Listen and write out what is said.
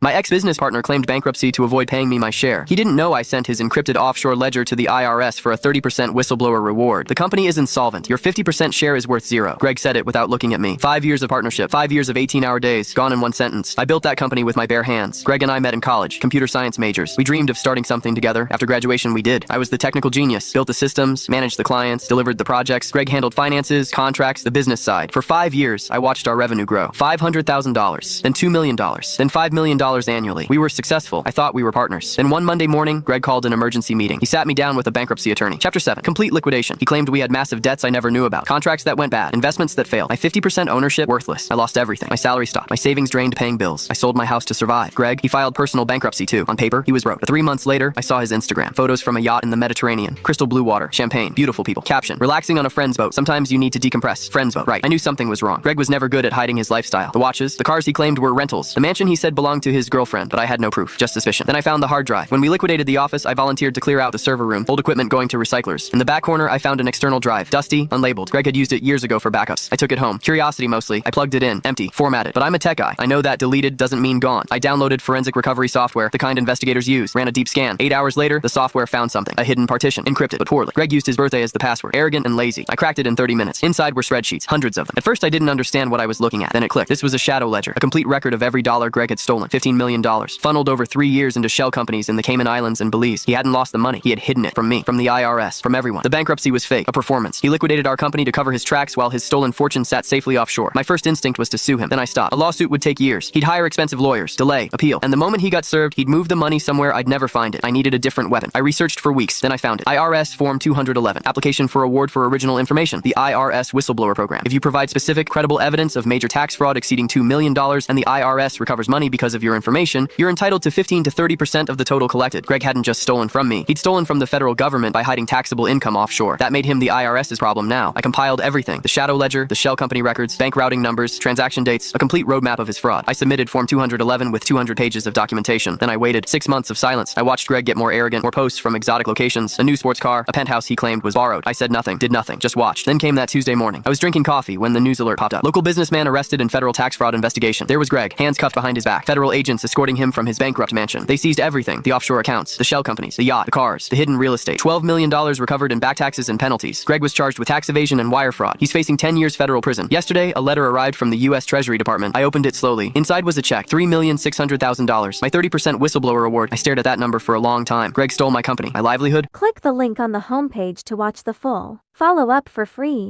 My ex-business partner claimed bankruptcy to avoid paying me my share. He didn't know I sent his encrypted offshore ledger to the IRS for a 30% whistleblower reward. The company is insolvent. Your 50% share is worth zero. Greg said it without looking at me. 5 years of partnership, 5 years of 18-hour days, gone in one sentence. I built that company with my bare hands. Greg and I met in college, computer science majors. We dreamed of starting something together. After graduation, we did. I was the technical genius, built the systems, managed the clients, delivered the projects. Greg handled finances, contracts, the business side. For 5 years, I watched our revenue grow. $500,000, then $2 million, then $5 million annually. We were successful. I thought we were partners. Then one Monday morning, Greg called an emergency meeting. He sat me down with a bankruptcy attorney. Chapter 7. Complete liquidation. He claimed we had massive debts I never knew about. Contracts that went bad. Investments that failed. My 50% ownership, worthless. I lost everything. My salary stopped. My savings drained paying bills. I sold my house to survive. Greg, he filed personal bankruptcy too. On paper, he was broke. But 3 months later, I saw his Instagram. Photos from a yacht in the Mediterranean. Crystal blue water. Champagne. Beautiful people. Caption. Relaxing on a friend's boat. Sometimes you need to decompress. Friend's boat. Right. I knew something was wrong. Greg was never good at hiding his lifestyle. The watches, the cars he claimed were rentals. The mansion he said belonged to his girlfriend, but I had no proof. Just suspicion. Then I found the hard drive. When we liquidated the office, I volunteered to clear out the server room, old equipment going to recyclers. In the back corner, I found an external drive, dusty, unlabeled. Greg had used it years ago for backups. I took it home. Curiosity mostly. I plugged it in, empty, formatted. But I'm a tech guy. I know that deleted doesn't mean gone. I downloaded forensic recovery software, the kind investigators use, ran a deep scan. 8 hours later, the software found something. A hidden partition, encrypted, but poorly. Greg used his birthday as the password. Arrogant and lazy. I cracked it in 30 minutes. Inside were spreadsheets, hundreds of them. At first, I didn't understand what I was looking at. Then it clicked. This was a shadow ledger, a complete record of every dollar Greg had stolen. $15 million. Funneled over 3 years into shell companies in the Cayman Islands and Belize. He hadn't lost the money. He had hidden it from me, from the IRS, from everyone. The bankruptcy was fake, a performance. He liquidated our company to cover his tracks while his stolen fortune sat safely offshore. My first instinct was to sue him. Then I stopped. A lawsuit would take years. He'd hire expensive lawyers, delay, appeal. And the moment he got served, he'd move the money somewhere I'd never find it. I needed a different weapon. I researched for weeks. Then I found it. IRS Form 211. Application for award for original information. The IRS whistleblower program. If you provide specific, credible evidence of major tax fraud exceeding $2 million and the IRS recovers money because of your information, you're entitled to 15 to 30% of the total collected. Greg hadn't just stolen from me. He'd stolen from the federal government by hiding taxable income offshore. That made him the IRS's problem now. I compiled everything. The shadow ledger, the shell company records, bank routing numbers, transaction dates, a complete roadmap of his fraud. I submitted Form 211 with 200 pages of documentation. Then I waited 6 months of silence. I watched Greg get more arrogant, more posts from exotic locations, a new sports car, a penthouse he claimed was borrowed. I said nothing, did nothing, just watched. Then came that Tuesday morning. I was drinking coffee when the news alert popped up. Local businessman arrested in federal tax fraud investigation. There was Greg, hands cuffed behind his back. Federal agents escorting him from his bankrupt mansion. They seized everything, the offshore accounts, the shell companies, the yacht, the cars, the hidden real estate. $12 million recovered in back taxes and penalties. Greg was charged with tax evasion and wire fraud. He's facing 10 years federal prison. Yesterday, a letter arrived from the U.S. Treasury Department. I opened it slowly. Inside was a check, $3,600,000. My 30% whistleblower award. I stared at that number for a long time. Greg stole my company, my livelihood. Click the link on the homepage to watch the full follow-up for free.